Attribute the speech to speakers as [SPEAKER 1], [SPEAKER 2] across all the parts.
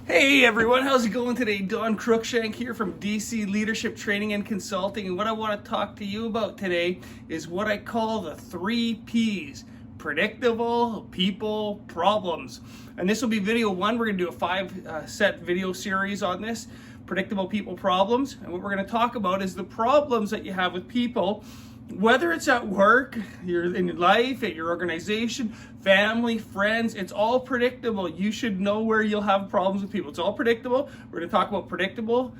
[SPEAKER 1] Hey everyone, how's it going today? Don Crookshank here from DC Leadership Training and Consulting, and what I want to talk to you about today is what I call the 3 P's: predictable, people, problems. And this will be video 1. We're going to do a 5-set video series on this, predictable people, problems. And what we're going to talk about is the problems that you have with people, whether it's at work, you're in your life, at your organization, family, friends. It's all predictable. You should know where you'll have problems with people. It's all predictable. We're going to talk about predictable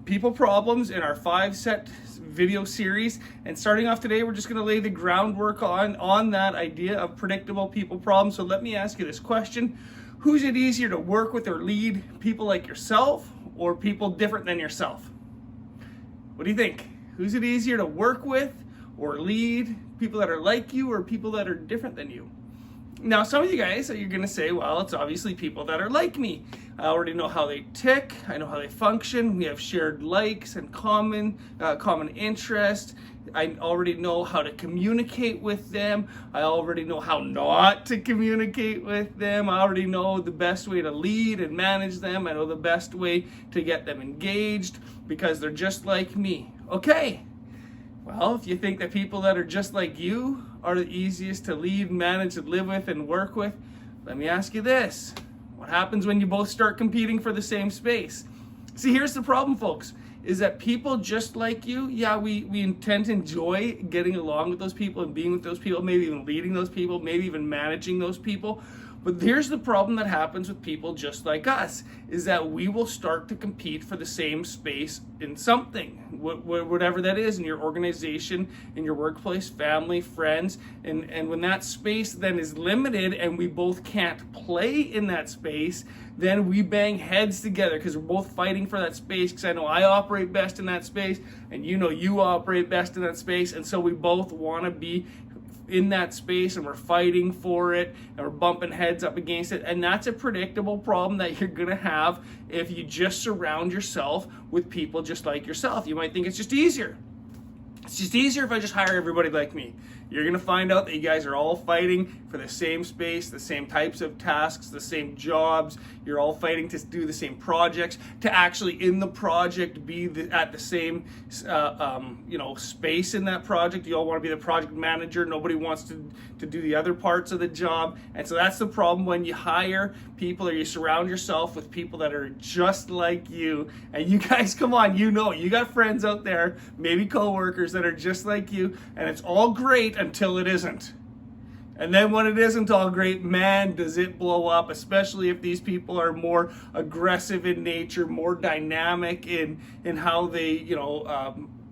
[SPEAKER 1] people problems in our 5-set video series. And starting off today, we're just going to lay the groundwork on that idea of predictable people problems. So let me ask you this question. Who's it easier to work with or lead? People like yourself or people different than yourself? What do you think? Who's it easier to work with or lead? People that are like you or people that are different than you? Now, some of you guys, you're going to say, well, it's obviously people that are like me. I already know how they tick. I know how they function. We have shared likes and common interest. I already know how to communicate with them. I already know how not to communicate with them. I already know the best way to lead and manage them. I know the best way to get them engaged because they're just like me. Okay. Well, if you think that people that are just like you are the easiest to lead, manage, and live with and work with, let me ask you this. What happens when you both start competing for the same space? See, here's the problem, folks, is that people just like you, yeah, we tend to enjoy getting along with those people and being with those people, maybe even leading those people, maybe even managing those people. But here's the problem that happens with people just like us, is that we will start to compete for the same space in something, whatever that is, in your organization, in your workplace, family, friends. And when that space then is limited and we both can't play in that space, then we bang heads together because we're both fighting for that space, because I know I operate best in that space and you know you operate best in that space. And so we both want to be in that space and we're fighting for it and we're bumping heads up against it. And that's a predictable problem that you're gonna have if you just surround yourself with people just like yourself. You might think it's just easier. It's just easier if I just hire everybody like me. You're gonna find out that you guys are all fighting for the same space, the same types of tasks, the same jobs. You're all fighting to do the same projects, to actually in the project be at the same space in that project. You all want to be the project manager. Nobody wants to do the other parts of the job. And so that's the problem when you hire people or you surround yourself with people that are just like you. And you guys, come on, you know, you got friends out there, maybe coworkers that are just like you, and it's all great until it isn't. And then when it isn't all great, man, does it blow up, especially if these people are more aggressive in nature, more dynamic in how they,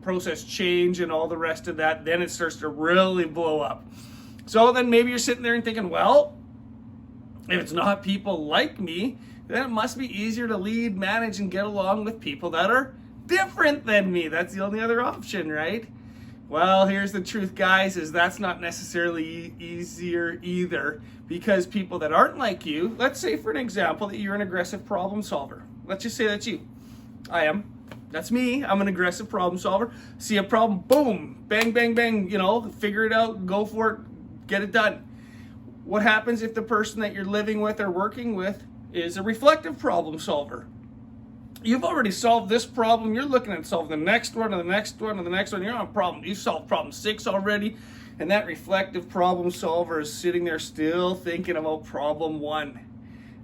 [SPEAKER 1] process change and all the rest of that. Then it starts to really blow up. So then maybe you're sitting there and thinking, well, if it's not people like me, then it must be easier to lead, manage, and get along with people that are different than me. That's the only other option, right? Well, here's the truth, guys, is that's not necessarily easier either, because people that aren't like you, let's say for an example that you're an aggressive problem solver. Let's just say that's you. I am. That's me. I'm an aggressive problem solver. See a problem, boom, bang, bang, bang, figure it out, go for it, get it done. What happens if the person that you're living with or working with is a reflective problem solver? You've already solved this problem. You're looking at solving the next one and the next one and the next one. You're on problem. You've solved problem 6 already. And that reflective problem solver is sitting there still thinking about problem 1.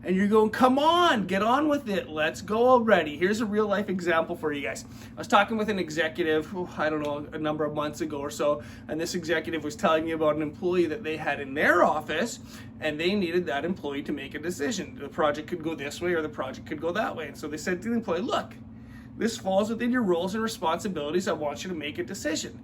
[SPEAKER 1] And you're going, come on, get on with it. Let's go already. Here's a real life example for you guys. I was talking with an executive, a number of months ago or so, and this executive was telling me about an employee that they had in their office, and they needed that employee to make a decision. The project could go this way or the project could go that way. And so they said to the employee, look, this falls within your roles and responsibilities. I want you to make a decision.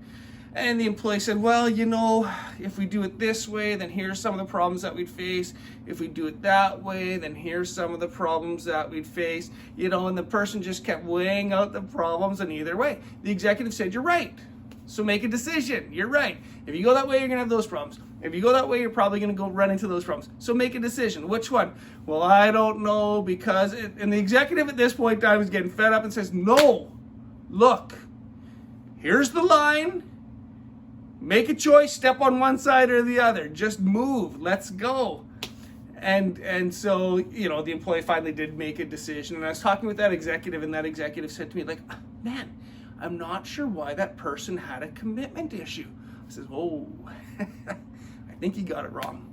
[SPEAKER 1] And the employee said, well, if we do it this way, then here's some of the problems that we'd face. If we do it that way, then here's some of the problems that we'd face. And the person just kept weighing out the problems in either way. The executive said, you're right. So make a decision. You're right. If you go that way, you're going to have those problems. If you go that way, you're probably going to go run into those problems. So make a decision. Which one? Well, I don't know, because... And the executive at this point in time is getting fed up and says, no, look, here's the line. Make a choice, step on one side or the other. Just move. Let's go. And so, you know, the employee finally did make a decision. And I was talking with that executive, and that executive said to me, like, man, I'm not sure why that person had a commitment issue. I says, whoa, I think you got it wrong.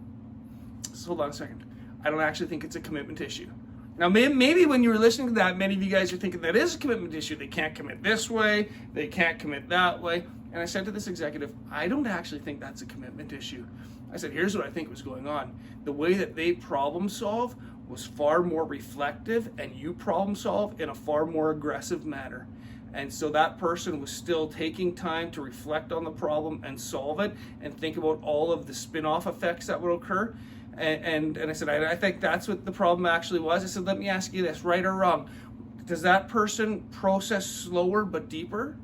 [SPEAKER 1] So hold on a second. I don't actually think it's a commitment issue. Now, maybe when you were listening to that, many of you guys are thinking that is a commitment issue. They can't commit this way, they can't commit that way. And I said to this executive, I don't actually think that's a commitment issue. I said, here's what I think was going on. The way that they problem solve was far more reflective, and you problem solve in a far more aggressive manner. And so that person was still taking time to reflect on the problem and solve it and think about all of the spin-off effects that would occur. And I said, I think that's what the problem actually was. I said, let me ask you this, right or wrong, does that person process slower but deeper?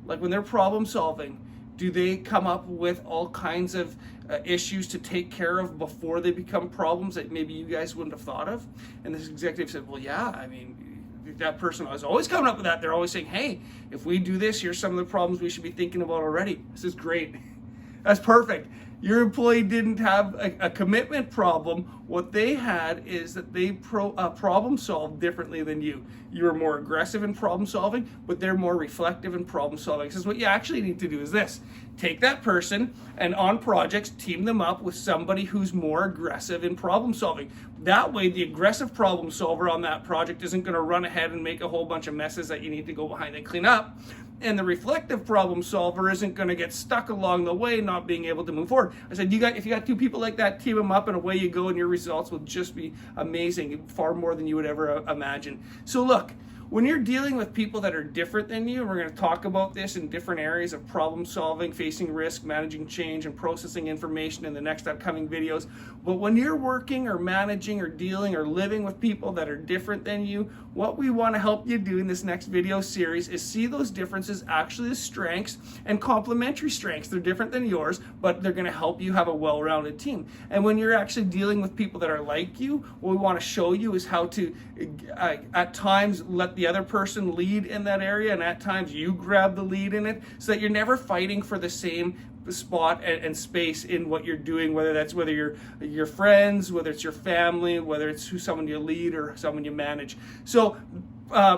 [SPEAKER 1] Like when they're problem solving, do they come up with all kinds of issues to take care of before they become problems that maybe you guys wouldn't have thought of? And this executive said, well, yeah, I mean, that person was always coming up with that. They're always saying, hey, if we do this, here's some of the problems we should be thinking about already. This is great. That's perfect. Your employee didn't have a commitment problem. What they had is that they problem solved differently than you. You were more aggressive in problem solving, but they're more reflective in problem solving. So what you actually need to do is this. Take that person and on projects, team them up with somebody who's more aggressive in problem solving. That way, the aggressive problem solver on that project isn't going to run ahead and make a whole bunch of messes that you need to go behind and clean up. And the reflective problem solver isn't going to get stuck along the way, not being able to move forward. I said, if you got two people like that, team them up and away you go, and your results will just be amazing, far more than you would ever imagine. So look, when you're dealing with people that are different than you, and we're going to talk about this in different areas of problem solving, facing risk, managing change, and processing information in the next upcoming videos. But when you're working or managing or dealing or living with people that are different than you, what we want to help you do in this next video series is see those differences actually as strengths and complementary strengths. They're different than yours, but they're going to help you have a well-rounded team. And when you're actually dealing with people that are like you, what we want to show you is how to, at times, let the other person lead in that area, and at times you grab the lead in it, so that you're never fighting for the same spot and space in what you're doing, whether you're your friends, whether it's your family, whether it's someone you lead or someone you manage. So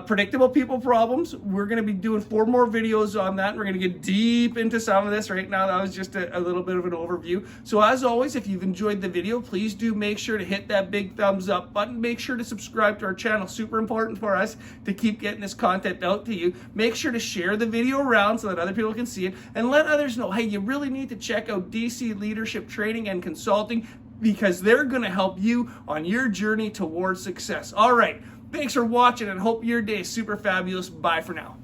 [SPEAKER 1] predictable people problems, we're going to be doing 4 more videos on that. We're going to get deep into some of this. Right now that was just a little bit of an overview. So as always, if you've enjoyed the video, please do make sure to hit that big thumbs up button. Make sure to subscribe to our channel. Super important for us to keep getting this content out to you. Make sure to share the video around so that other people can see it, and let others know, hey, you really need to check out DC Leadership Training and Consulting, because they're going to help you on your journey towards success. All right. Thanks for watching, and hope your day is super fabulous. Bye for now.